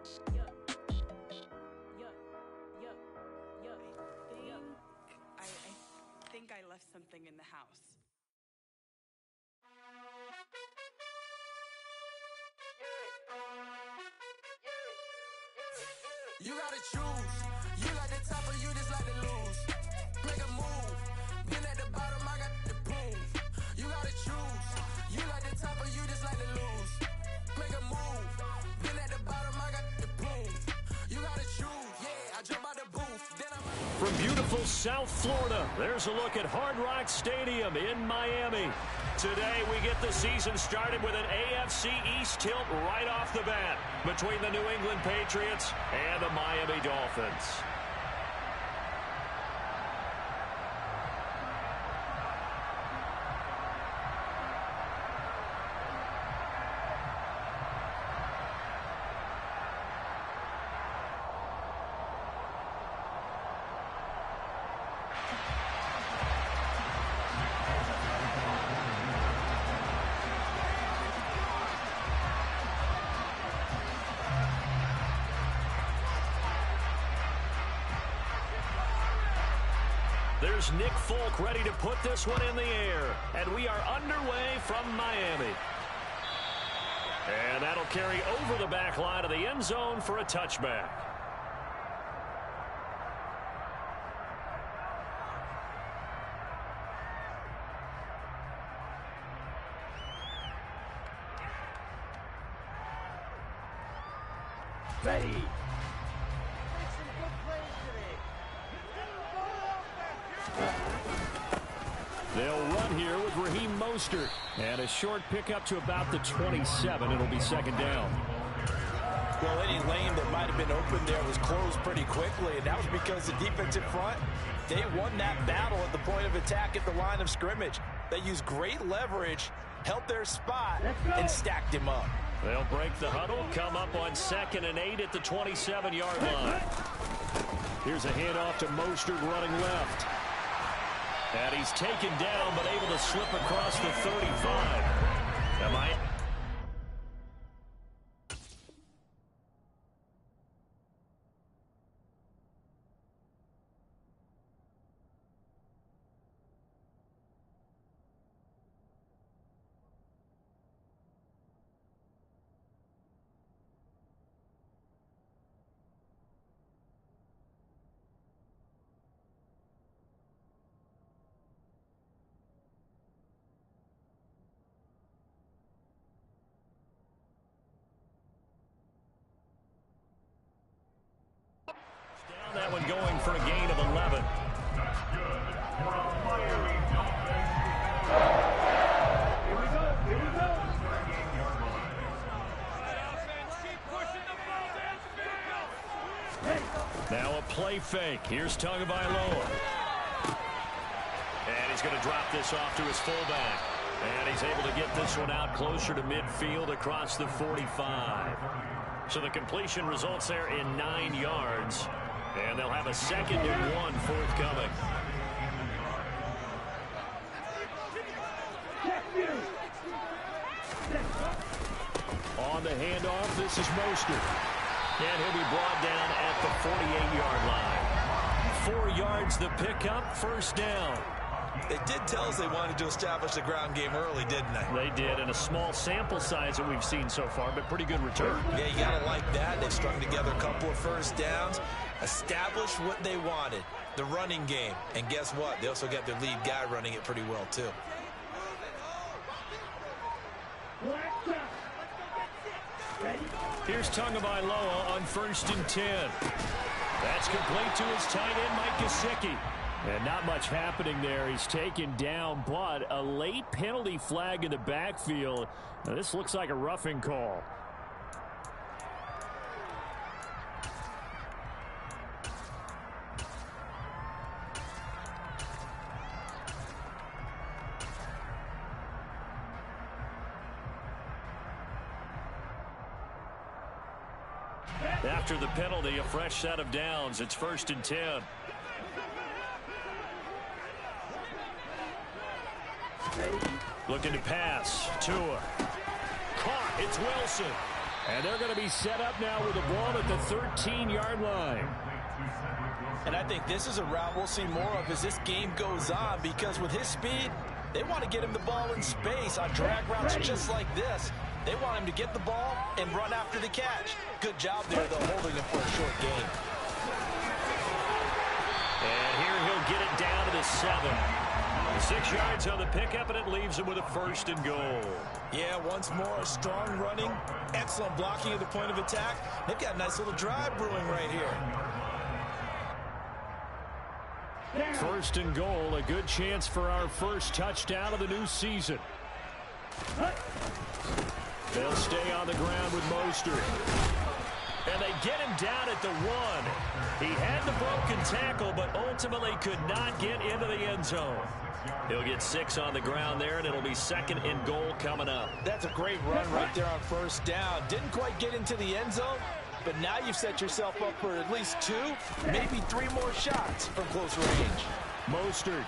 I think I left something in the house. You gotta choose. You like the top or you just like to lose. Make a move. Been at the bottom, I got the prove. You gotta choose. You like the top or you just like to lose. Make a move. Been at the bottom, I got the prove. You gotta choose. Yeah, I jump out the booth. Then I'm from beautiful South Florida, there's a look at Hard Rock Stadium in Miami. Today, we get the season started with an AFC East tilt right off the bat between the New England Patriots and the Miami Dolphins. There's Nick Folk ready to put this one in the air. And we are underway from Miami. And that'll carry over the back line of the end zone for a touchback. Ready. They'll run here with Raheem Mostert. And a short pickup to about the 27. It'll be second down. Well, any lane that might have been open there was closed pretty quickly, and that was because the defensive front, they won that battle at the point of attack at the line of scrimmage. They used great leverage, held their spot, and stacked him up. They'll break the huddle, come up on 2nd and 8 at the 27-yard line. Here's a handoff to Mostert running left. And he's taken down, but able to slip across the 35. Am I... That one going for a gain of 11. Now a play fake. Here's Tagovailoa. And he's going to drop this off to his fullback. And he's able to get this one out closer to midfield across the 45. So the completion results there in 9 yards. And they'll have a 2nd and 1 forthcoming. On the handoff, this is Mostert. And he'll be brought down at the 48-yard line. 4 yards the pickup, first down. They did tell us they wanted to establish the ground game early, didn't they? They did, and a small sample size that we've seen so far, but pretty good return. Yeah, you got to like that. They've strung together a couple of first downs, established what they wanted, the running game. And guess what? They also got their lead guy running it pretty well, too. Here's Tagovailoa on 1st and 10. That's complete to his tight end, Mike Gesicki. And not much happening there. He's taken down, but a late penalty flag in the backfield. Now, this looks like a roughing call. After the penalty, a fresh set of downs. It's 1st and 10. Looking to pass. Tua. Caught. It's Wilson. And they're going to be set up now with the ball at the 13-yard line. And I think this is a route we'll see more of as this game goes on, because with his speed, they want to get him the ball in space on drag routes just like this. They want him to get the ball and run after the catch. Good job there, though, holding him for a short gain. And here he'll get it down to the 7. 6 yards on the pickup, and it leaves him with a 1st and goal. Yeah, once more, strong running, excellent blocking at the point of attack. They've got a nice little drive brewing right here. 1st and goal, a good chance for our first touchdown of the new season. They'll stay on the ground with Mostert. And they get him down at the 1. He had the broken tackle, but ultimately could not get into the end zone. He'll get 6 on the ground there, and it'll be 2nd and goal coming up. That's a great run right there on 1st down. Didn't quite get into the end zone, but now you've set yourself up for at least 2, maybe 3 more shots from close range. Mostert,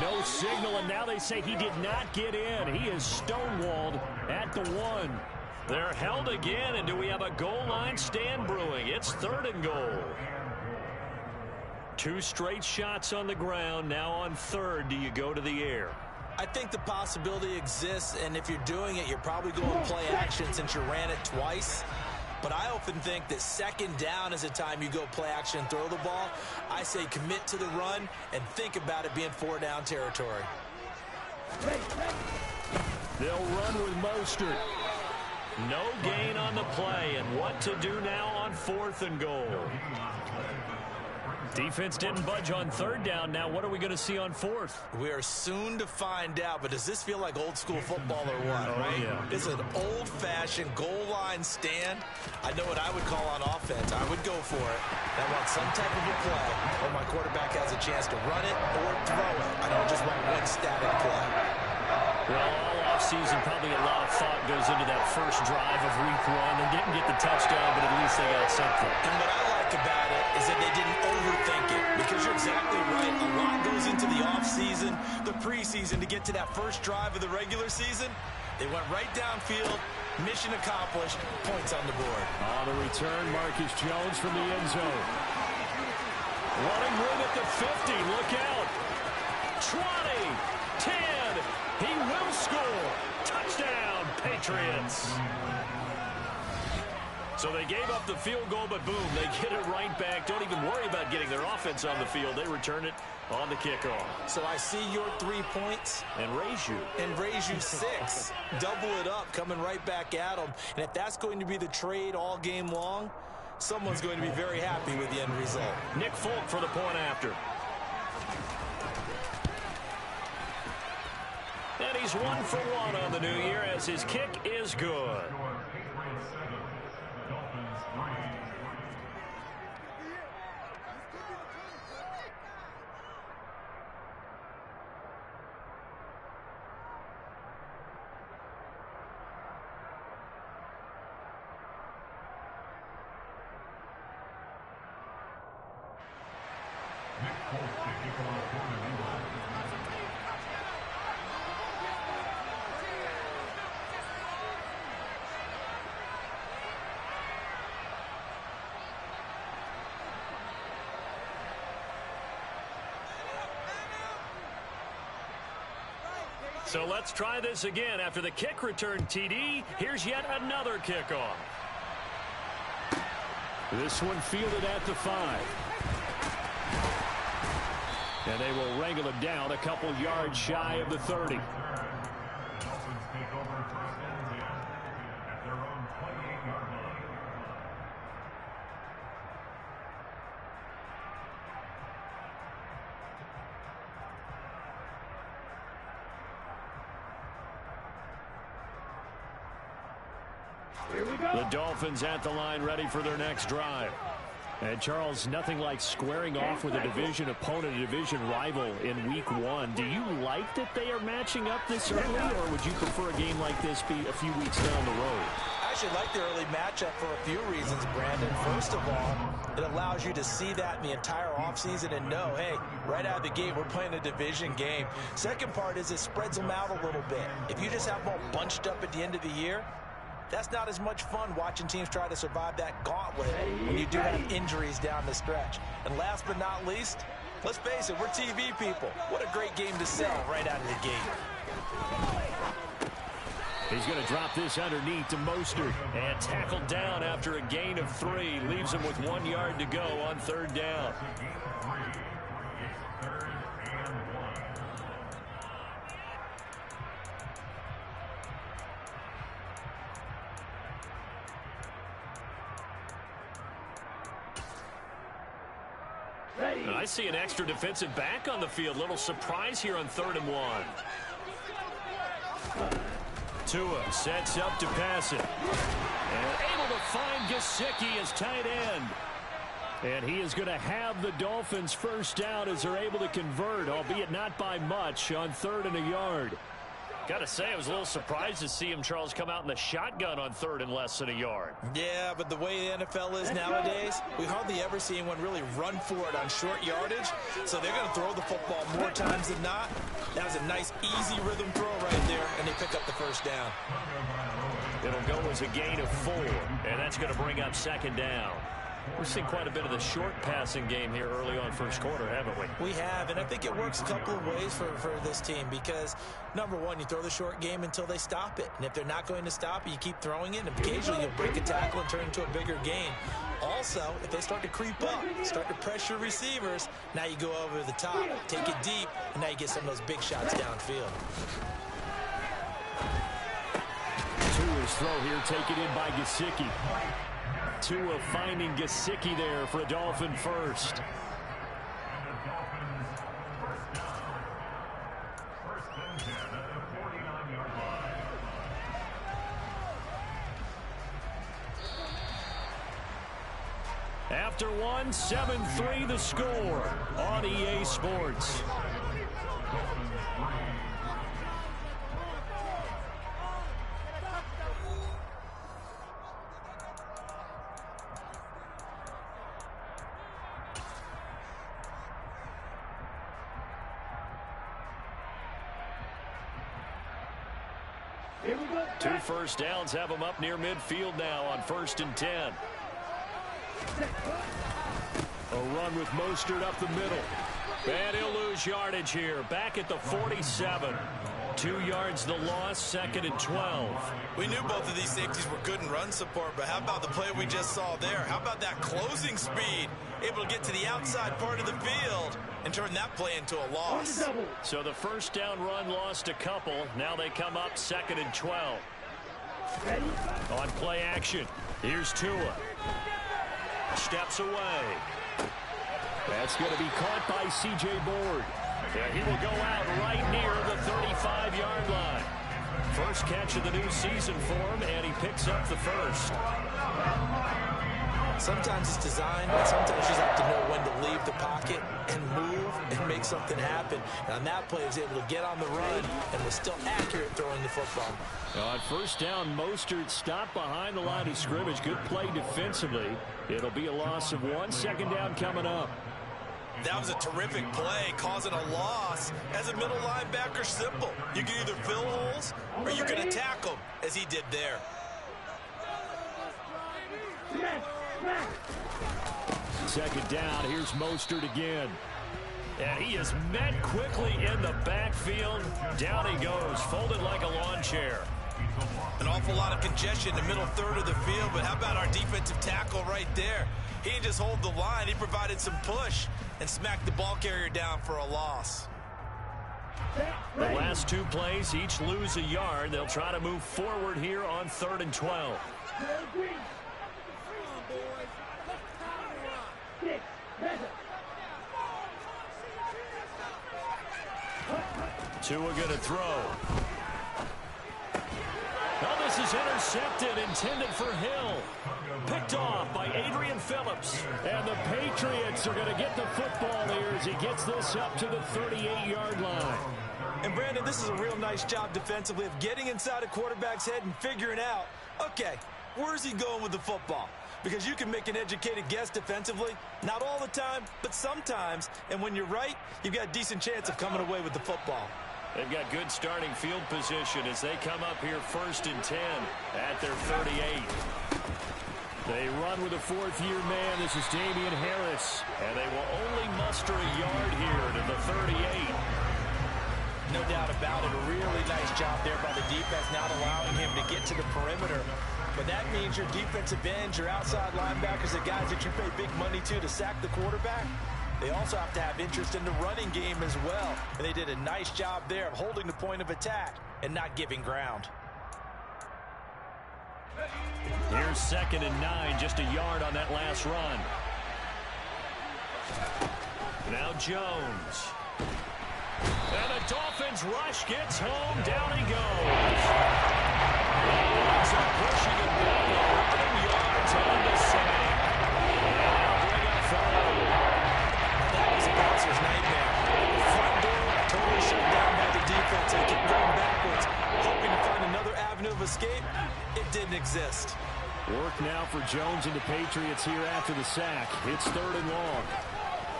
no signal, and now they say he did not get in. He is stonewalled at the 1. They're held again, and do we have a goal line stand brewing? It's 3rd and goal. 2 straight shots on the ground. Now on 3rd, do you go to the air? I think the possibility exists, and if you're doing it, you're probably going to play action since you ran it twice. But I often think that 2nd down is a time you go play action and throw the ball. I say commit to the run and think about it being 4-down territory. They'll run with Mostert. No gain on the play, and what to do now on 4th and goal. Defense didn't budge on 3rd down. Now what are we going to see on 4th? We are soon to find out, but does this feel like old school football or what, right? Yeah. It's an old-fashioned goal line stand. I know what I would call on offense. I would go for it. I want some type of a play where my quarterback has a chance to run it or throw it. I don't just want one static play. Well, all offseason, probably a lot of thought goes into that first drive of week 1. They didn't get the touchdown, but at least they got something. And what I like about it is that they didn't overthink it, because you're exactly right. A lot goes into the offseason, the preseason, to get to that first drive of the regular season. They went right downfield, mission accomplished, points on the board. On the return, Marcus Jones from the end zone. Running room at the 50, look out. 20, 10, he will score. Touchdown, Patriots. So they gave up the field goal, but boom, they get it right back. Don't even worry about getting their offense on the field. They return it on the kickoff. So I see your 3 points. And raise you. 6. Double it up, coming right back at them. And if that's going to be the trade all game long, someone's going to be very happy with the end result. Nick Folk for the point after. And he's 1 for 1 on the new year as his kick is good. So let's try this again. After the kick return TD, here's yet another kickoff. This one fielded at the 5. And they will wrangle him down a couple yards shy of the 30. The Dolphins at the line, ready for their next drive. And Charles, nothing like squaring off with a division opponent, a division rival in week 1. Do you like that they are matching up this early, or would you prefer a game like this be a few weeks down the road? I actually like the early matchup for a few reasons, Brandon. First of all, it allows you to see that in the entire offseason and know, hey, right out of the gate, we're playing a division game. Second part is it spreads them out a little bit. If you just have them all bunched up at the end of the year, that's not as much fun watching teams try to survive that gauntlet when you do have injuries down the stretch. And last but not least, let's face it, we're TV people. What a great game to sell right out of the gate. He's going to drop this underneath to Mostert and tackled down after a gain of 3. Leaves him with 1 yard to go on 3rd down. I see an extra defensive back on the field. Little surprise here on 3rd and 1. Tua sets up to pass it. And able to find Gesicki as tight end. And he is going to have the Dolphins first down as they're able to convert, albeit not by much, on 3rd and a yard. Got to say, I was a little surprised to see him, Charles, come out in the shotgun on 3rd and less than a yard. Yeah, but the way the NFL is nowadays, we hardly ever see anyone really run for it on short yardage. So they're going to throw the football more times than not. That was a nice, easy rhythm throw right there, and they pick up the first down. It'll go as a gain of 4, and that's going to bring up 2nd down. We've seen quite a bit of the short passing game here early on first quarter, haven't we? We have, and I think it works a couple of ways for this team because, number one, you throw the short game until they stop it. And if they're not going to stop it, you keep throwing it, and occasionally you'll break a tackle and turn it into a bigger gain. Also, if they start to creep up, start to pressure receivers, now you go over the top, take it deep, and now you get some of those big shots downfield. Tua's throw here taken in by Gesicki. Tua finding Gesicki there for a Dolphin first. After 1, 7-3 the score on EA Sports. Two first downs have them up near midfield now on 1st and 10. A run with Mostert up the middle. And he'll lose yardage here. Back at the 47. 2 yards the loss, 2nd and 12. We knew both of these safeties were good in run support, but how about the play we just saw there? How about that closing speed? Able to get to the outside part of the field and turn that play into a loss. So the first down run lost a couple. Now they come up 2nd and 12. On play action, here's Tua. Steps away. That's going to be caught by C.J. Board. And he will go out right near the 35-yard line. First catch of the new season for him, and he picks up the first. Sometimes it's designed, but sometimes you just have to know when to leave the pocket and move and make something happen. And on that play, he was able to get on the run and was still accurate throwing the football. On first down, Mostert stopped behind the line of scrimmage. Good play defensively. It'll be a loss of 1. 2nd down coming up. That was a terrific play, causing a loss. As a middle linebacker, simple. You can either fill holes or you can attack them, as he did there. Second down, here's Mostert again. And he is met quickly in the backfield. Down he goes, folded like a lawn chair. An awful lot of congestion in the middle third of the field, but how about our defensive tackle right there? He didn't just hold the line, he provided some push and smacked the ball carrier down for a loss. The last 2 plays, each lose a yard. They'll try to move forward here on 3rd and 12. Tua going to throw. Now this is intercepted, intended for Hill. Picked off by Adrian Phillips. And the Patriots are going to get the football here as he gets this up to the 38-yard line. And Brandon, this is a real nice job defensively of getting inside a quarterback's head and figuring out, okay, where's he going with the football? Because you can make an educated guess defensively. Not all the time, but sometimes. And when you're right, you've got a decent chance of coming away with the football. They've got good starting field position as they come up here 1st and 10 at their 38. They run with a fourth-year man. This is Damian Harris. And they will only muster a yard here to the 38. No doubt about it. A really nice job there by the defense, not allowing him to get to the perimeter. But that means your defensive ends, your outside linebackers, the guys that you pay big money to sack the quarterback, they also have to have interest in the running game as well. And they did a nice job there of holding the point of attack and not giving ground. Here's 2nd and 9, just a yard on that last run. Now Jones. And the Dolphins rush gets home. Down he goes. So pushing him back 11 yards on the save. And now bring up 5. That was a bouncer's nightmare. The front door totally shut down by the defense. They kept going backwards, hoping to find another avenue of escape. It didn't exist. Work now for Jones and the Patriots here after the sack. It's 3rd and long.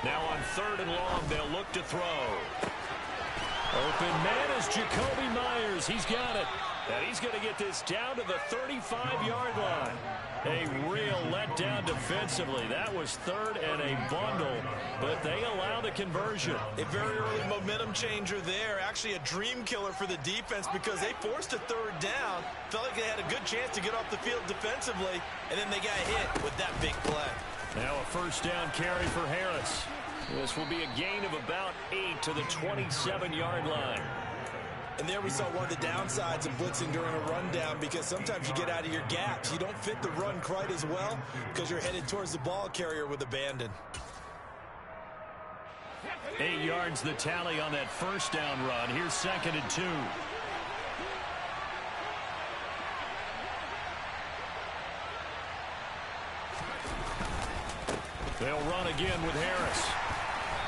Now on 3rd and long, they'll look to throw. Open man is Jacoby Myers. He's got it. And he's going to get this down to the 35-yard line. A real letdown defensively. That was 3rd and a bundle, but they allow the conversion. A very early momentum changer there. Actually a dream killer for the defense because they forced a 3rd down. Felt like they had a good chance to get off the field defensively, and then they got hit with that big play. Now a 1st down carry for Harris. This will be a gain of about 8 to the 27-yard line. And there we saw one of the downsides of blitzing during a rundown because sometimes you get out of your gaps. You don't fit the run quite as well because you're headed towards the ball carrier with abandon. 8 yards the tally on that 1st down run. Here's 2nd and 2. They'll run again with Harris.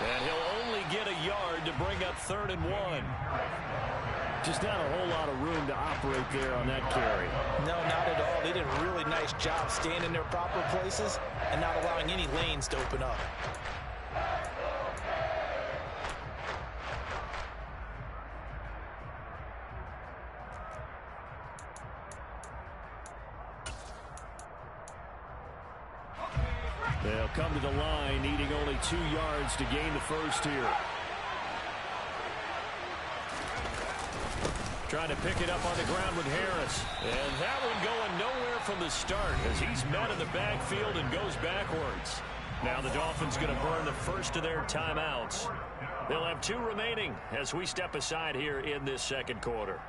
And he'll only get a yard to bring up 3rd and 1. Just not a whole lot of room to operate there on that carry. No, not at all. They did a really nice job staying in their proper places and not allowing any lanes to open up. They'll come to the line, needing only 2 yards to gain the first here. Trying to pick it up on the ground with Harris. And that one going nowhere from the start as he's met in the backfield and goes backwards. Now the Dolphins going to burn the first of their timeouts. They'll have 2 remaining as we step aside here in this 2nd quarter.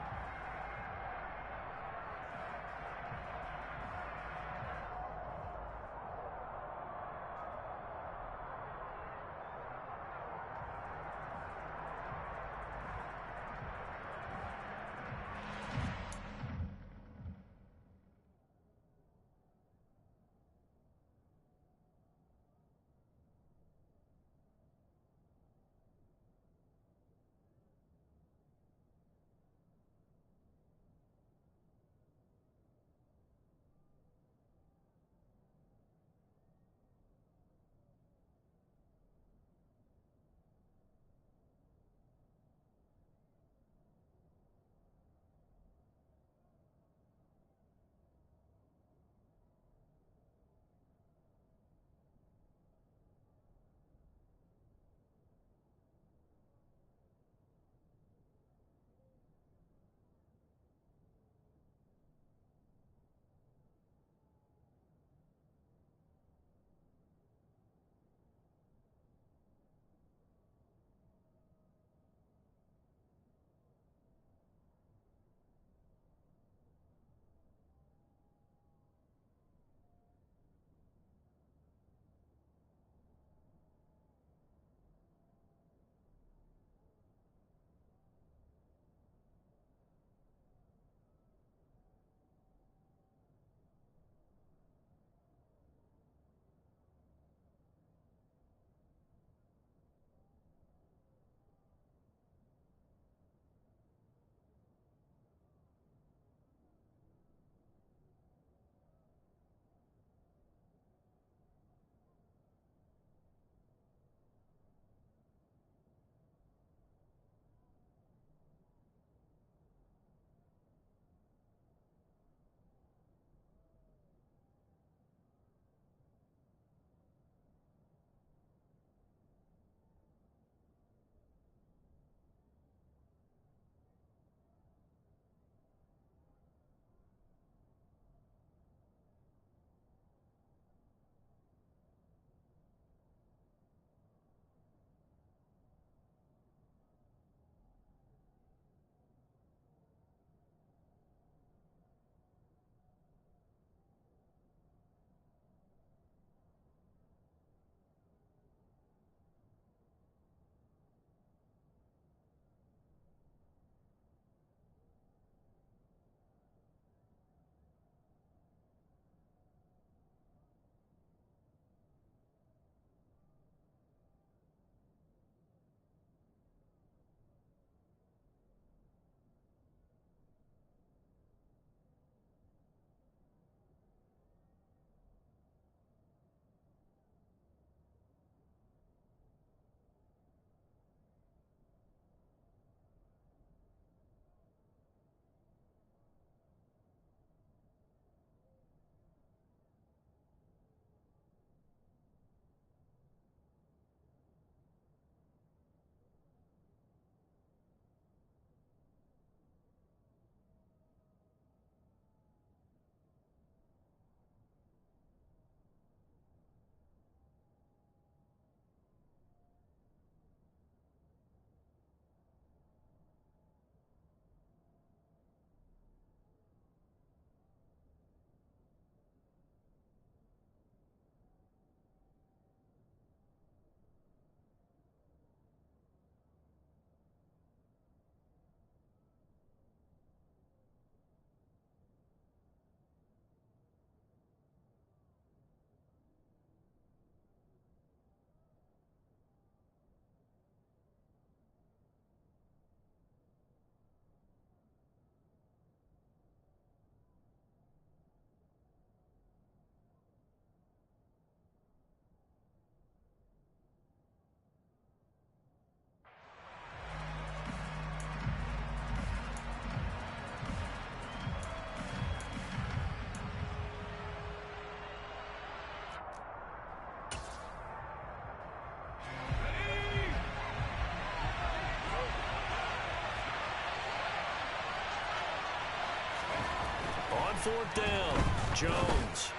4th down. Jones.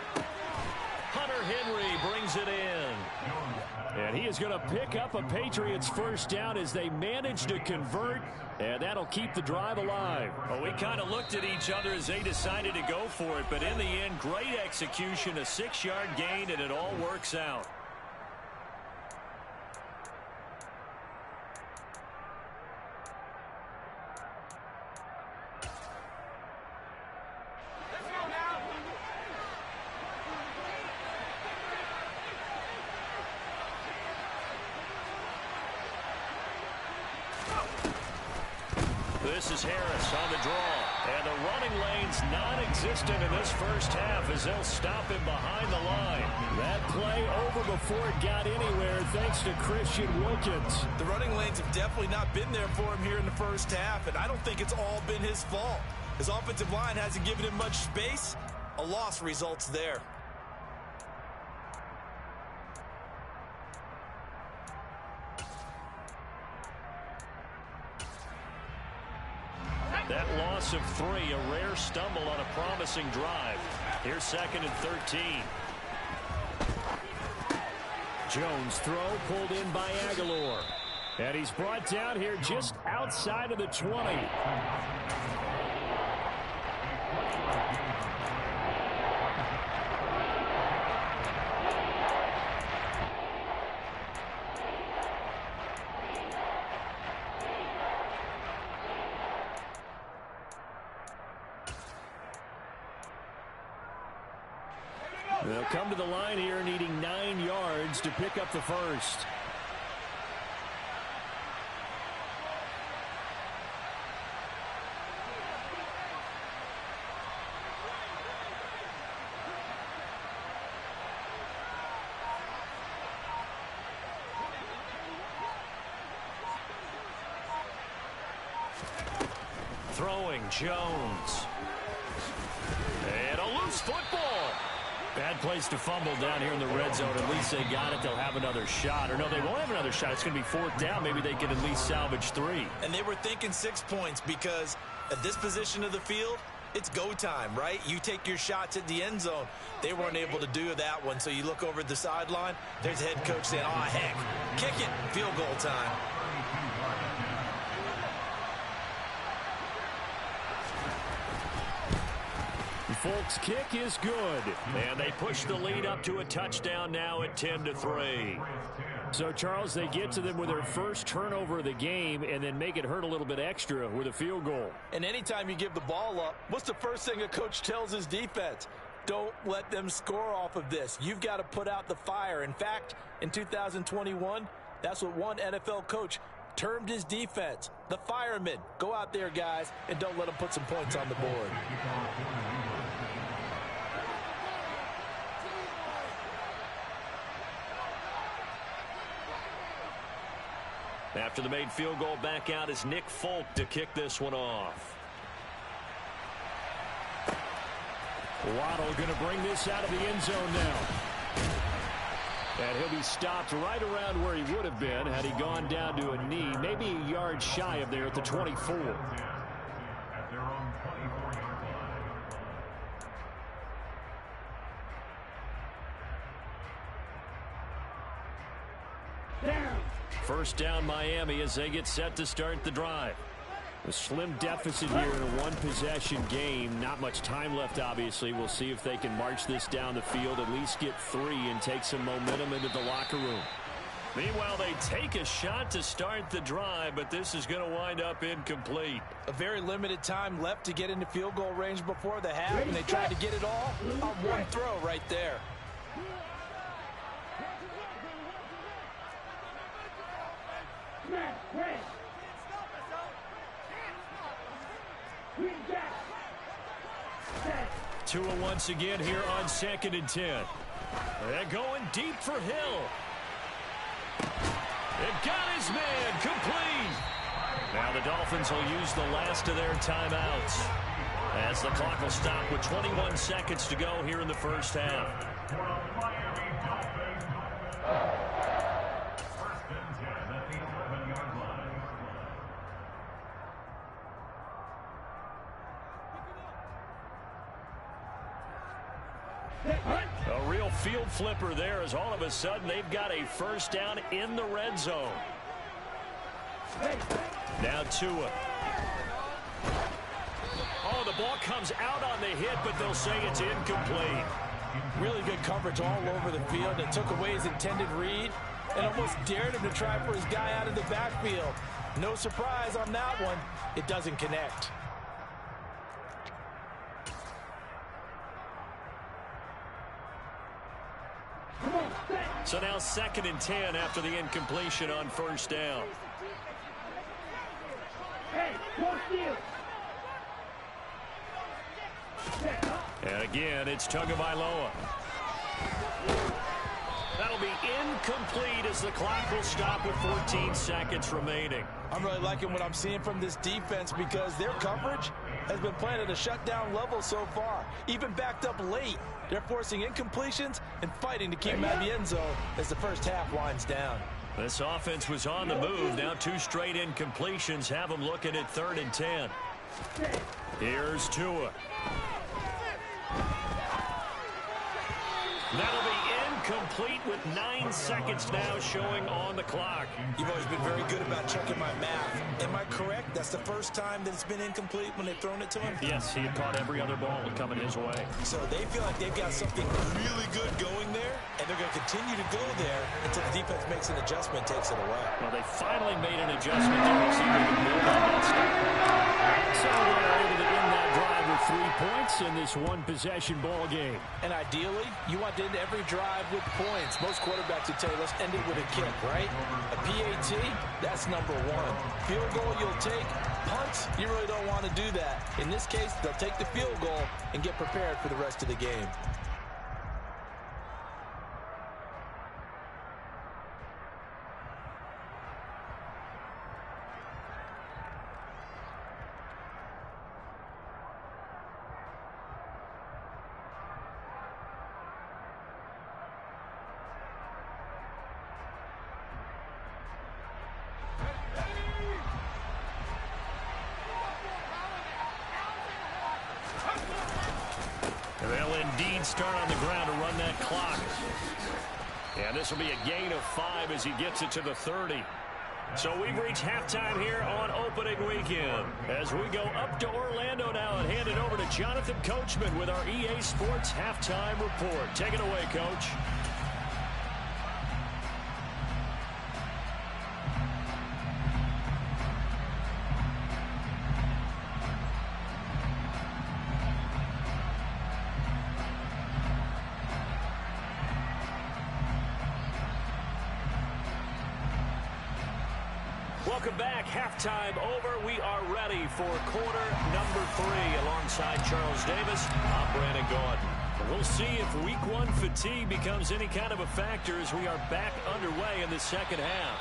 Hunter Henry brings it in. And he is going to pick up a Patriots first down as they manage to convert, and that'll keep the drive alive. Well, we kind of looked at each other as they decided to go for it, but in the end, great execution, a 6-yard gain, and it all works out. This is Harris on the draw. And the running lane's non-existent in this first half as they'll stop him behind the line. That play over before it got anywhere thanks to Christian Wilkins. The running lanes have definitely not been there for him here in the first half, and I don't think it's all been his fault. His offensive line hasn't given him much space. A loss results there. That loss of 3, a rare stumble on a promising drive. Here's 2nd and 13. Jones throw pulled in by Aguilar. And he's brought down here just outside of the 20. They'll come to the line here needing 9 yards to pick up the first. Throwing Jones. And a loose football. Bad place to fumble down here in the red zone. At least they got it. They'll have another shot. Or no, they won't have another shot. It's going to be 4th down. Maybe they can at least salvage 3. And they were thinking 6 points because at this position of the field, it's go time, right? You take your shots at the end zone. They weren't able to do that one. So you look over at the sideline. There's the head coach saying, oh, heck, kick it. Field goal time. Folks' kick is good. And they push the lead up to a touchdown now at 10-3. So, Charles, they get to them with their first turnover of the game and then make it hurt a little bit extra with a field goal. And anytime you give the ball up, what's the first thing a coach tells his defense? Don't let them score off of this. You've got to put out the fire. In fact, in 2021, that's what one NFL coach termed his defense, the firemen. Go out there, guys, and don't let them put some points on the board. After the made field goal, back out is Nick Folk to kick this one off. Waddle going to bring this out of the end zone now. And he'll be stopped right around where he would have been had he gone down to a knee, maybe a yard shy of there at the 24. First down Miami as they get set to start the drive. A slim deficit here in a one-possession game. Not much time left, obviously. We'll see if they can march this down the field, at least get 3 and take some momentum into the locker room. Meanwhile, they take a shot to start the drive, but this is going to wind up incomplete. A very limited time left to get into field goal range before the half, and they tried to get it all on one throw right there. Tua once again here on 2nd and 10. They're going deep for Hill. It got his man complete. Now the Dolphins will use the last of their timeouts as the clock will stop with 21 seconds to go here in the first half. A real field flipper there as all of a sudden they've got a first down in the red zone. Now Tua. Oh, the ball comes out on the hit, but they'll say it's incomplete. Really good coverage all over the field. It took away his intended read and almost dared him to try for his guy out of the backfield. No surprise on that one. It doesn't connect. So now 2nd and 10 after the incompletion on first down. And again, it's Tagovailoa. That'll be incomplete as the clock will stop with 14 seconds remaining. I'm really liking what I'm seeing from this defense because their coverage has been playing at a shutdown level so far. Even backed up late, they're forcing incompletions and fighting to keep them out of the end zone as the first half winds down. This offense was on the move. Now 2 straight incompletions have them looking at 3rd and 10. Here's Tua. That'll be incomplete with 9 seconds now showing on the clock. You've always been very good about checking my math. Am I correct? That's the first time that it's been incomplete when they've thrown it to him? Yes, he had caught every other ball coming his way. So they feel like they've got something really good going there, and they're going to continue to go there until the defense makes an adjustment, takes it away. Well, they finally made an adjustment there. We'll see if they can build on that stuff. So they're able to end that drive with 3 points in this one-possession ball game. And ideally, you want to end every drive with points. Most quarterbacks would tell you, let's end it with a kick, right? A PAT, that's number 1. Field goal you'll take. Punts, you really don't want to do that. In this case, they'll take the field goal and get prepared for the rest of the game. They'll indeed start on the ground to run that clock. And this will be a gain of 5 as he gets it to the 30. So we've reached halftime here on opening weekend. As we go up to Orlando now and hand it over to Jonathan Coachman with our EA Sports Halftime Report. Take it away, Coach. Welcome back. Halftime over. We are ready for quarter number 3. Alongside Charles Davis, I'm Brandon Gaudin. We'll see if week 1 fatigue becomes any kind of a factor as we are back underway in the second half.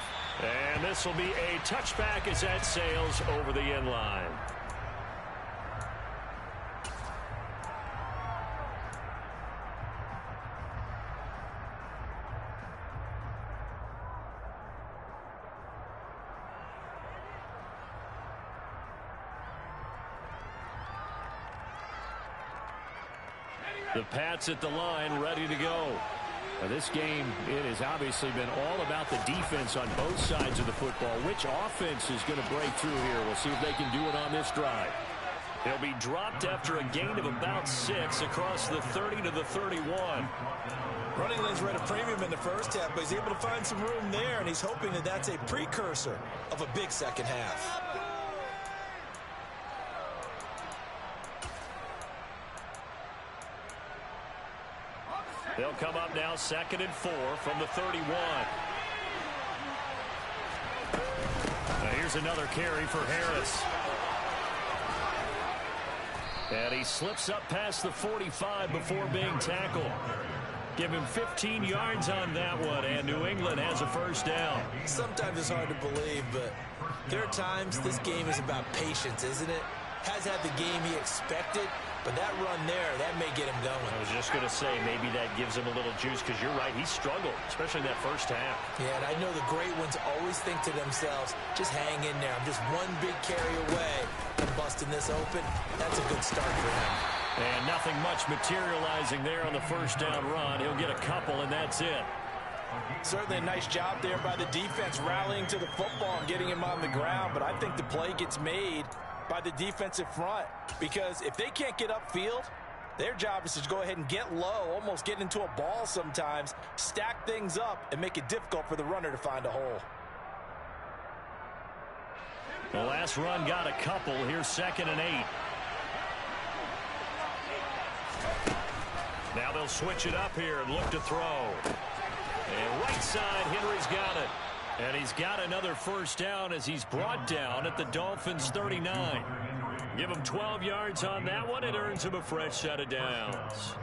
And this will be a touchback as that sails over the end line. The Pats at the line, ready to go. Now this game, it has obviously been all about the defense on both sides of the football. Which offense is going to break through here? We'll see if they can do it on this drive. They'll be dropped after a gain of about 6 across the 30 to the 31. Running lanes were at a premium in the first half, but he's able to find some room there, and he's hoping that that's a precursor of a big second half. They'll come up now 2nd and 4 from the 31. Now here's another carry for Harris. And he slips up past the 45 before being tackled. Give him 15 yards on that one, and New England has a first down. Sometimes it's hard to believe, but there are times this game is about patience, isn't it? Has had the game he expected, but that run there, that may get him going. I was just going to say, maybe that gives him a little juice, because you're right, he struggled, especially in that first half. Yeah, and I know the great ones always think to themselves, just hang in there. I'm just one big carry away from busting this open. That's a good start for him. And nothing much materializing there on the first down run. He'll get a couple, and that's it. Certainly a nice job there by the defense rallying to the football and getting him on the ground, but I think the play gets made by the defensive front because if they can't get upfield, their job is to go ahead and get low, almost get into a ball sometimes, stack things up, and make it difficult for the runner to find a hole. The last run got a couple. Here's 2nd and 8. Now they'll switch it up here and look to throw. And right side, Henry's got it. And he's got another first down as he's brought down at the Dolphins' 39. Give him 12 yards on that one. It earns him a fresh set of downs.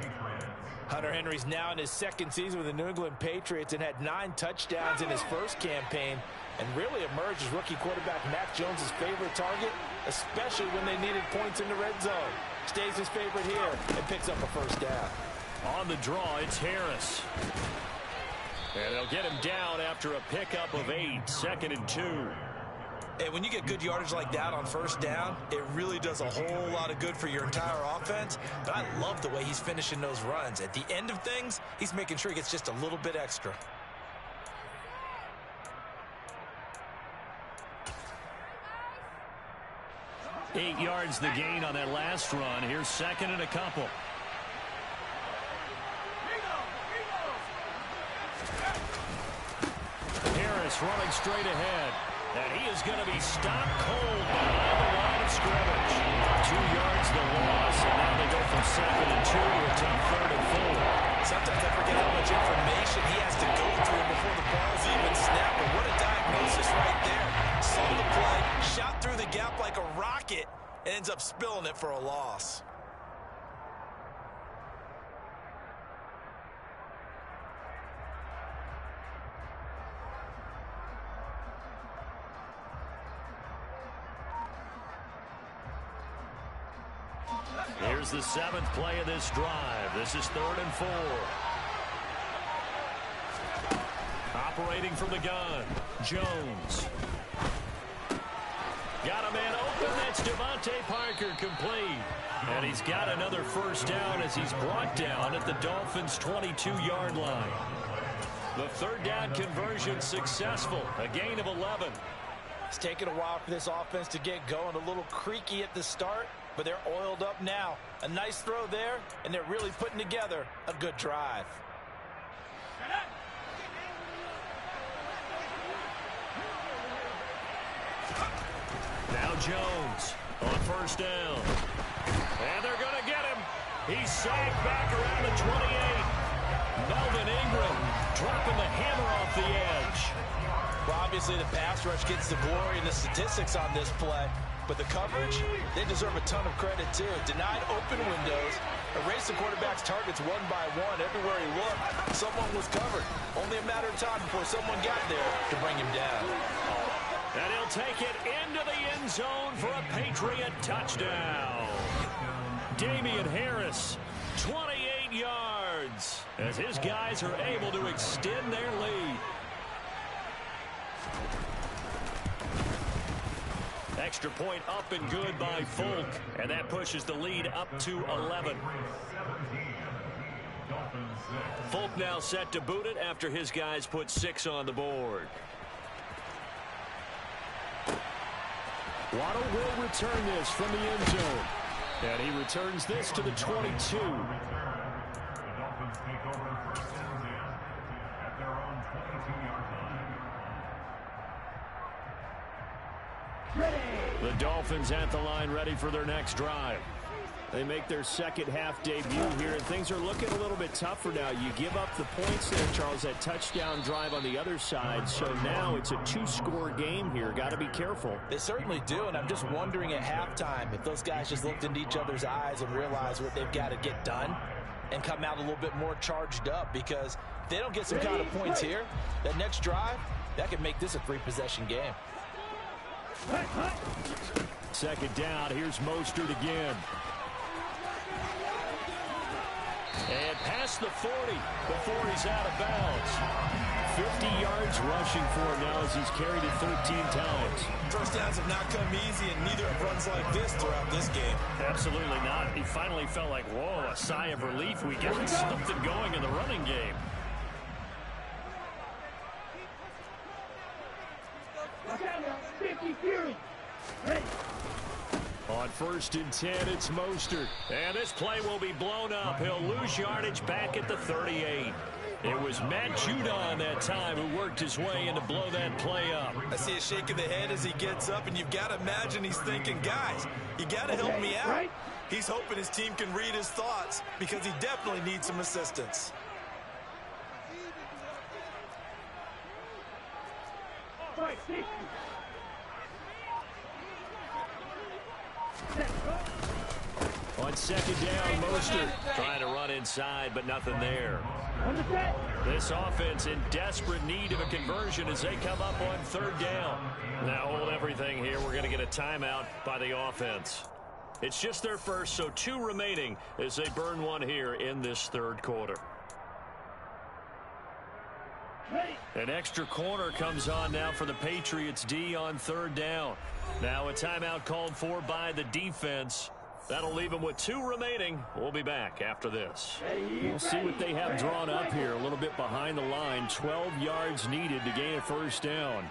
Hunter Henry's now in his 2nd season with the New England Patriots and had 9 touchdowns in his first campaign and really emerged as rookie quarterback Mac Jones' favorite target, especially when they needed points in the red zone. Stays his favorite here and picks up a first down. On the draw, it's Harris. And they'll get him down after a pickup of 8, 2nd and 2. And when you get good yardage like that on first down, it really does a whole lot of good for your entire offense. But I love the way he's finishing those runs. At the end of things, he's making sure he gets just a little bit extra. Eight yards the gain on that last run. Here's 2nd and a couple. Harris running straight ahead. And he is going to be stopped cold behind the line of scrimmage. 2 yards the loss, and now they go from 2nd and 2 to a tough 3rd and 4. Sometimes I forget how much information he has to go through before the ball's even snapped. But what a diagnosis right there. Saw the play, shot through the gap like a rocket, and ends up spilling it for a loss. Here's the 7th play of this drive. This is 3rd and 4. Operating from the gun, Jones. Got a man open. That's Devontae Parker complete. And he's got another first down as he's brought down at the Dolphins' 22-yard line. The 3rd down conversion successful. A gain of 11. It's taken a while for this offense to get going. A little creaky at the start, but they're oiled up now. A nice throw there, and they're really putting together a good drive. Now Jones on first down. And they're going to get him. He's sacked back around the 28. Melvin Ingram dropping the hammer off the edge. Well, obviously the pass rush gets the glory and the statistics on this play. But the coverage, they deserve a ton of credit too. Denied open windows, erased the quarterback's targets one by one. Everywhere he looked, someone was covered. Only a matter of time before someone got there to bring him down. And he'll take it into the end zone for a Patriot touchdown. Damian Harris, 28 yards, as his guys are able to extend their lead. Extra point up and good by Folk, and that pushes the lead up to 11. Folk now set to boot it after his guys put 6 on the board. Waddle will return this from the end zone. And he returns this to the 22. The Dolphins take over 1st and 10 at their own 22-yard line. The Dolphins at the line, ready for their next drive. They make their second half debut here, and things are looking a little bit tougher now. You give up the points there, Charles, that touchdown drive on the other side. So now it's a 2-score game here. Got to be careful. They certainly do, and I'm just wondering at halftime if those guys just looked into each other's eyes and realized what they've got to get done and come out a little bit more charged up, because if they don't get some kind of points here, that next drive, that could make this a 3-possession game. Second down, here's Mostert again. And past the 40 before he's out of bounds. 50 yards rushing for him now as he's carried it 13 times. First downs have not come easy, and neither have runs like this throughout this game. Absolutely not. He finally felt like, whoa, a sigh of relief. We got something going in the running game. On 1st and 10, it's Mostert. And this play will be blown up. He'll lose yardage back at the 38. It was Matt Judon that time who worked his way in to blow that play up. I see a shake of the head as he gets up, and you've got to imagine he's thinking, guys, you got to help me out. He's hoping his team can read his thoughts because he definitely needs some assistance. On 2nd down, Mostert trying to run inside, but nothing there. This offense in desperate need of a conversion as they come up on 3rd down. Now hold everything here. We're going to get a timeout by the offense. It's just their first, so 2 remaining as they burn one here in this 3rd quarter. An extra corner comes on now for the Patriots D on 3rd down. Now a timeout called for by the defense. That'll leave them with 2 remaining. We'll be back after this. We'll see what they have drawn up here. A little bit behind the line. 12 yards needed to gain a 1st down.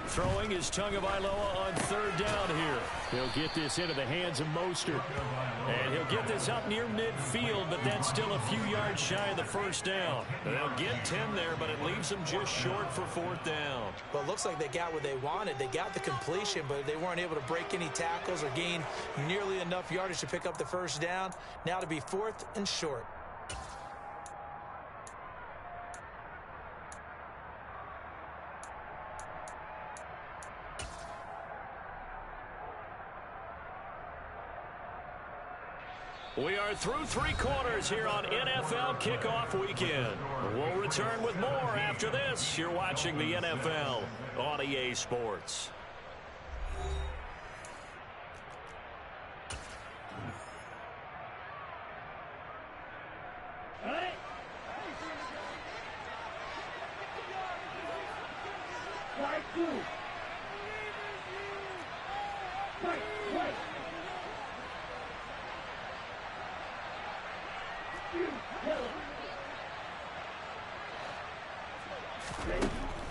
Throwing is Tagovailoa on 3rd down here. He'll get this into the hands of Mostert. And he'll get this up near midfield, but then still a few yards shy of the 1st down. They'll get 10 there, but it leaves them just short for 4th down. Well, it looks like they got what they wanted. They got the completion, but they weren't able to break any tackles or gain nearly enough yardage to pick up the 1st down. Now to be 4th and short. We are through 3 quarters here on NFL Kickoff Weekend. We'll return with more after this. You're watching the NFL on EA Sports.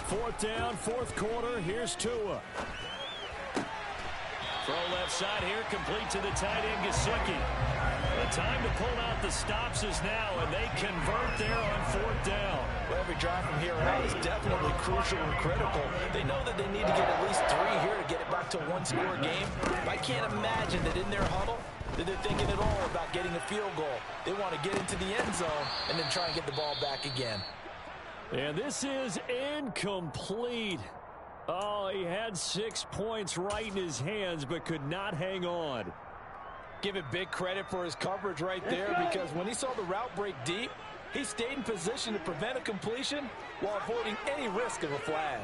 Fourth down, 4th quarter. Here's Tua. Throw left side here, complete to the tight end, Gesicki. The time to pull out the stops is now, and they convert there on 4th down. Well, every drive from here out is definitely crucial and critical. They know that they need to get at least 3 here to get it back to a 1-score game. I can't imagine that in their huddle that they're thinking at all about getting a field goal. They want to get into the end zone and then try and get the ball back again. And this is incomplete. Oh, he had 6 points right in his hands, but could not hang on. Give it big credit for his coverage right there, because when he saw the route break deep, he stayed in position to prevent a completion while avoiding any risk of a flag.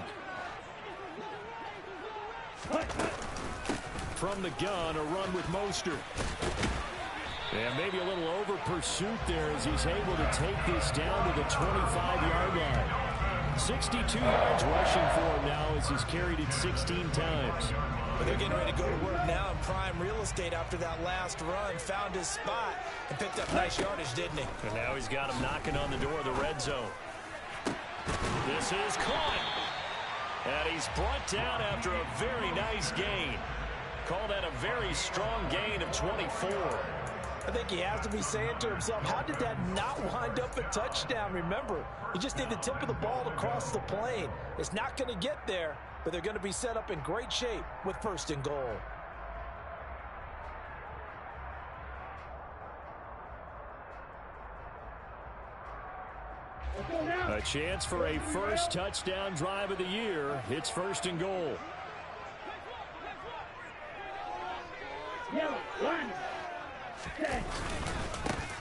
From the gun, a run with Mostert. And maybe a little over pursuit there as he's able to take this down to the 25-yard line. 62 yards rushing for him now as he's carried it 16 times. But they're getting ready to go to work now in prime real estate after that last run. Found his spot and picked up nice yardage, didn't he? And now he's got him knocking on the door of the red zone. This is caught. And he's brought down after a very nice gain. Call that a very strong gain of 24. I think he has to be saying to himself, how did that not wind up a touchdown? Remember, you just need the tip of the ball to cross the plane. It's not going to get there, but they're going to be set up in great shape with 1st and goal. A chance for a first touchdown drive of the year. It's 1st and goal.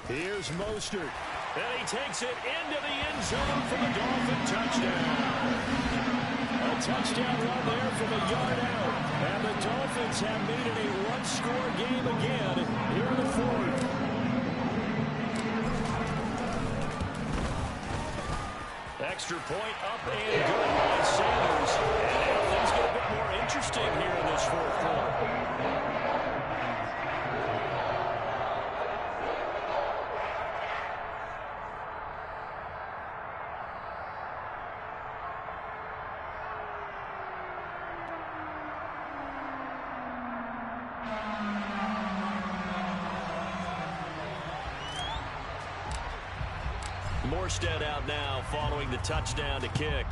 Here's Mostert. And he takes it into the end zone for the Dolphin touchdown. A touchdown run there from a yard out. And the Dolphins have made it a one-score game again here in the fourth. Extra point up and good by Sanders. And now things get a bit more interesting here in this fourth quarter. Morstead out now following the touchdown to kick.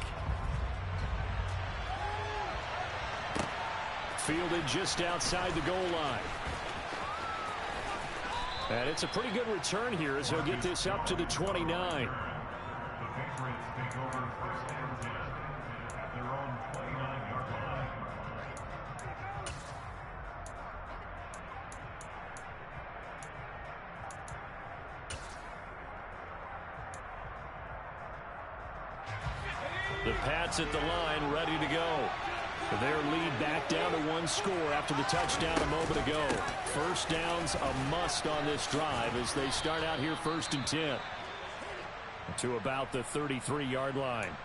Fielded just outside the goal line. And it's a pretty good return here as he'll get this up to the 29. The Patriots take over first and 10 at their own 29-yard line. The Pats at the line, ready to go. Their lead back down to one score after the touchdown a moment ago. First down's a must on this drive as they start out here first and 10. To about the 33-yard line.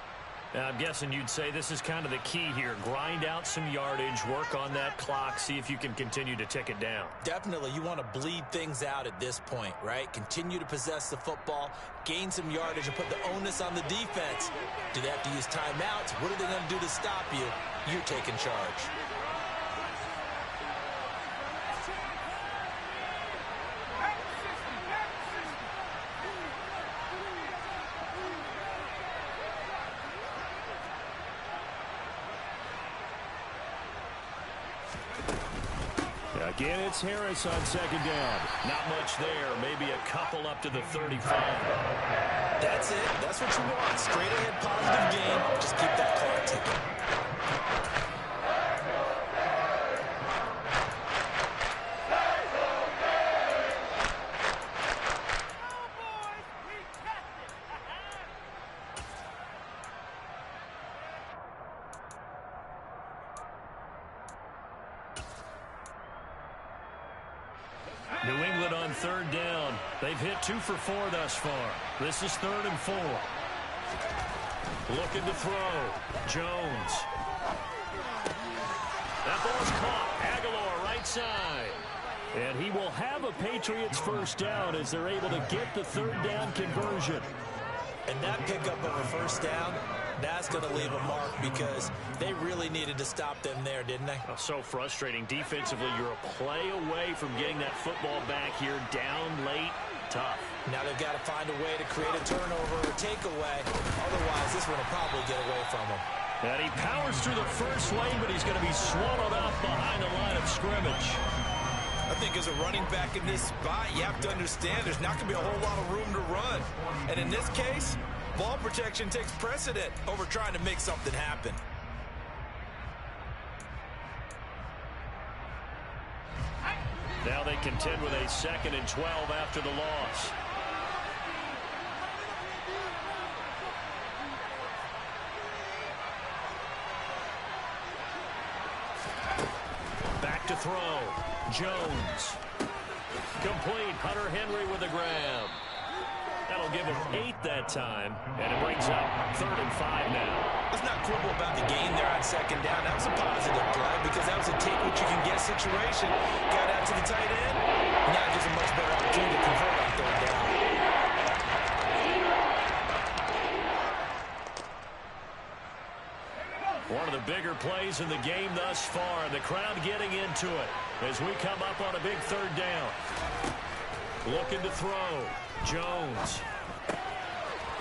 I'm guessing you'd say this is kind of the key here. Grind out some yardage, work on that clock, see if you can continue to tick it down. Definitely, you want to bleed things out at this point, right? Continue to possess the football, gain some yardage, and put the onus on the defense. Do they have to use timeouts? What are they going to do to stop you? You're taking charge. Again, it's Harris on second down. Not much there. Maybe a couple up to the 35. That's it. That's what you want. Straight ahead positive game. Just keep that clock ticking. New England on third down. They've hit 2 for 4 thus far. This is 3rd and 4. Looking to throw. Jones. That ball's caught. Aguilar right side. And he will have a Patriots first down as they're able to get the third down conversion. And that pickup of a first down, that's going to leave a mark because they really needed to stop them there, didn't they? Oh, so frustrating. Defensively, you're a play away from getting that football back here. Down late. Tough. Now they've got to find a way to create a turnover or takeaway. Otherwise, this one will probably get away from him. And he powers through the first lane, but he's going to be swallowed up behind the line of scrimmage. I think as a running back in this spot, you have to understand there's not going to be a whole lot of room to run. And in this case, ball protection takes precedent over trying to make something happen. Now they contend with a 2nd and 12 after the loss. Back to throw. Jones. Complete. Hunter Henry with a grab. That'll give him 8 that time, and it brings up 3rd and 5 now. Let's not quibble about the gain there on second down. That was a positive play because that was a take-what-you-can-get situation. Got out to the tight end. Now it gives a much better opportunity to convert on 3rd down. One of the bigger plays in the game thus far, and the crowd getting into it as we come up on a big 3rd down. Looking to throw. Jones.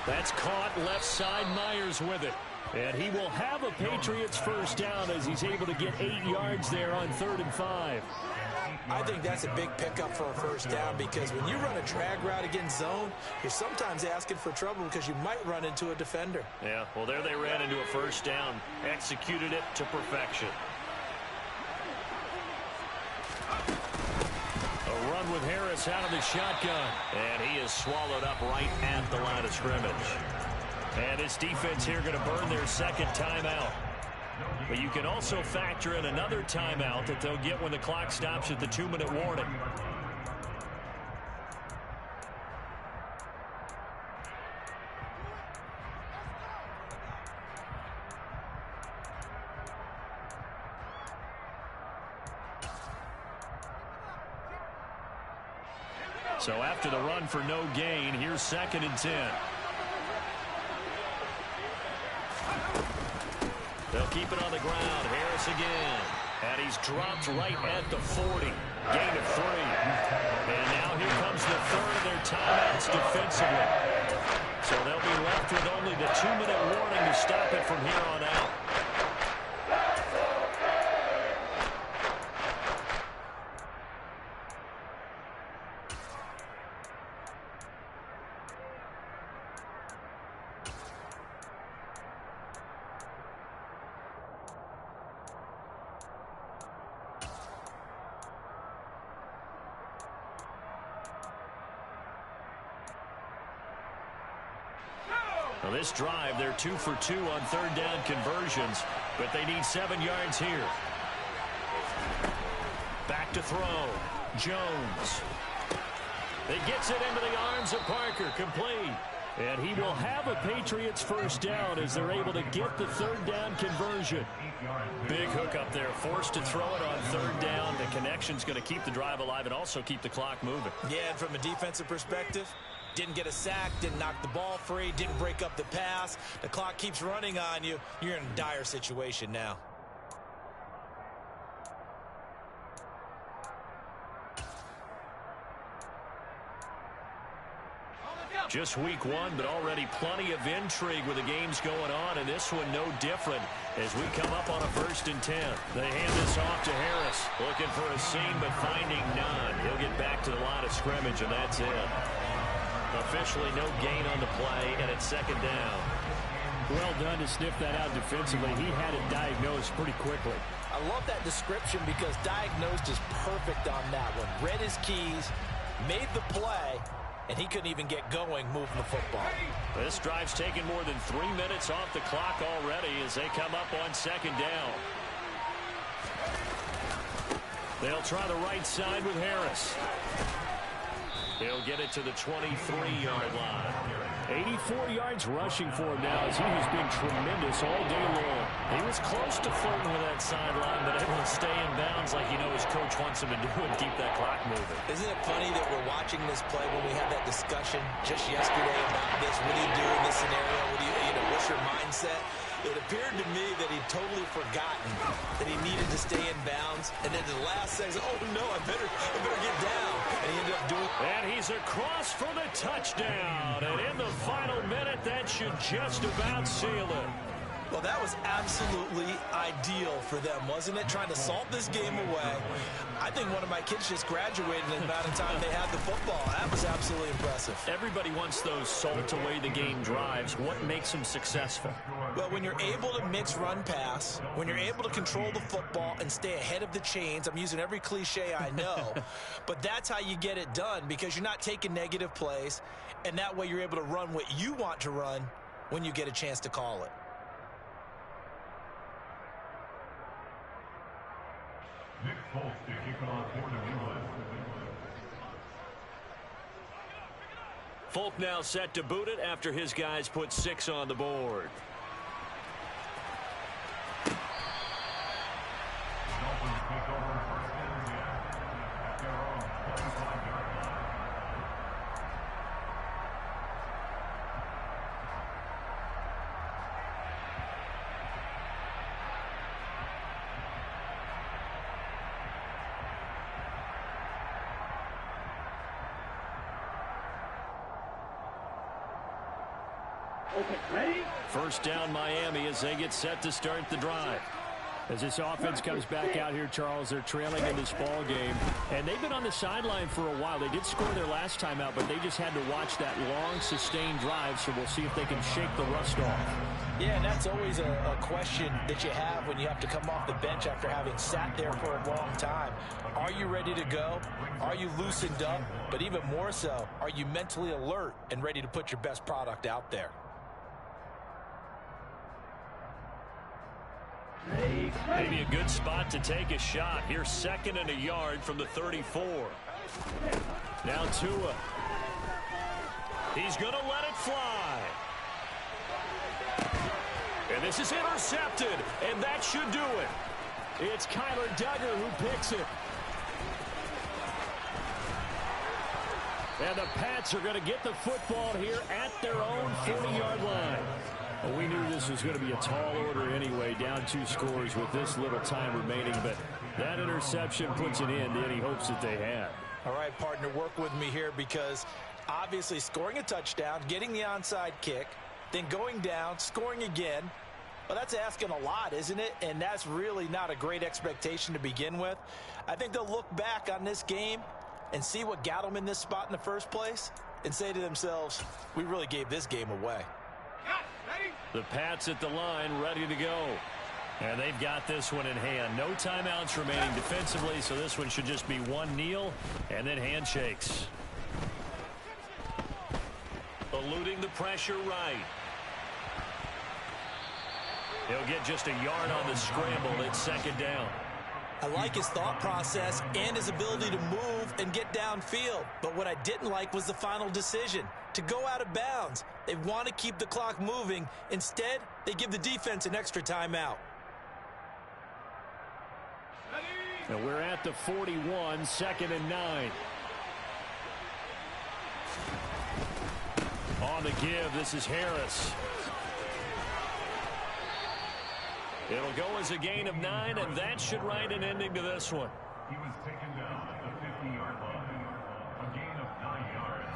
That's caught left side. Myers with it. And he will have a Patriots first down as he's able to get 8 yards there on 3rd and 5. I think that's a big pickup for a first down because when you run a drag route against zone, you're sometimes asking for trouble because you might run into a defender. Yeah, well, there they ran into a first down. Executed it to perfection. A run with Harris Harris out of the shotgun. And he is swallowed up right at the line of scrimmage. And this defense here going to burn their second timeout. But you can also factor in another timeout that they'll get when the clock stops at the 2-minute warning. So after the run for no gain, here's 2nd and 10. They'll keep it on the ground. Harris again. And he's dropped right at the 40. Gain of 3. And now here comes the third of their timeouts defensively. So they'll be left with only the 2-minute warning to stop it from here on out. Well, this drive, they're 2 for 2 on 3rd down conversions, but they need 7 yards here. Back to throw. Jones. It gets it into the arms of Parker. Complete. And he will have a Patriots first down as they're able to get the 3rd down conversion. Big hook up there. Forced to throw it on 3rd down. The connection's going to keep the drive alive and also keep the clock moving. Yeah, and from a defensive perspective, didn't get a sack, didn't knock the ball free, didn't break up the pass. The clock keeps running on you. You're in a dire situation now. Just week 1, but already plenty of intrigue with the games going on, and this one no different as we come up on a 1st and 10. They hand this off to Harris, looking for a seam but finding none. He'll get back to the line of scrimmage, and that's it. Officially no gain on the play, and it's 2nd down. Well done to sniff that out defensively. He had it diagnosed pretty quickly. I love that description because diagnosed is perfect on that one. Read his keys, made the play, and he couldn't even get going moving the football. This drive's taken more than 3 minutes off the clock already as they come up on 2nd down. They'll try the right side with Harris. He'll get it to the 23-yard line. 84 yards rushing for him now as he has been tremendous all day long. He was close to flirting with that sideline, but able to stay in bounds like his coach wants him to do and keep that clock moving. Isn't it funny that we're watching this play when we had that discussion just yesterday about this? What do you do in this scenario? What do what's your mindset? It appeared to me that he'd totally forgotten that he needed to stay in bounds, and then the last second, oh no, I better get down. And he ended up doing. And he's across for the touchdown. And in the final minute, that should just about seal it. Well, that was absolutely ideal for them, wasn't it? Trying to salt this game away. I think one of my kids just graduated in the amount of time they had the football. That was absolutely impressive. Everybody wants those salt away the game drives. What makes them successful? Well, when you're able to mix run pass, when you're able to control the football and stay ahead of the chains, I'm using every cliche I know, but that's how you get it done because you're not taking negative plays, and that way you're able to run what you want to run when you get a chance to call it. Nick Foltz to kick it off for New England. Folk now set to boot it after his guys put 6 on the board. Dolphins take over 1st and 10 at their own 25-yard line. Okay, ready? First down Miami as they get set to start the drive. As this offense comes back out here, Charles, they're trailing in this ball game. And they've been on the sideline for a while. They did score their last time out, but they just had to watch that long, sustained drive, so we'll see if they can shake the rust off. Yeah, and that's always a question that you have when you have to come off the bench after having sat there for a long time. Are you ready to go? Are you loosened up? But even more so, are you mentally alert and ready to put your best product out there? Maybe a good spot to take a shot. Here's 2nd and a yard from the 34. Now Tua. He's going to let it fly. And this is intercepted, and that should do it. It's Kyler Duggar who picks it. And the Pats are going to get the football here at their own 40-yard line. Well, we knew this was going to be a tall order anyway, down 2 scores with this little time remaining, but that interception puts an end to any hopes that they had. All right, partner, work with me here because obviously scoring a touchdown, getting the onside kick, then going down, scoring again, well, that's asking a lot, isn't it? And that's really not a great expectation to begin with. I think they'll look back on this game and see what got them in this spot in the first place and say to themselves, we really gave this game away. The Pats at the line, ready to go. And they've got this one in hand. No timeouts remaining defensively, so this one should just be one kneel and then handshakes. Eluding the pressure right. He'll get just a yard on the scramble. It's 2nd down. I like his thought process and his ability to move and get downfield. But what I didn't like was the final decision, to go out of bounds. They want to keep the clock moving. Instead, they give the defense an extra timeout. And we're at the 41, 2nd and 9. On the give, this is Harris. It'll go as a gain of 9, and that should write an ending to this one. He was taken down at the 50-yard line. A gain of 9 yards.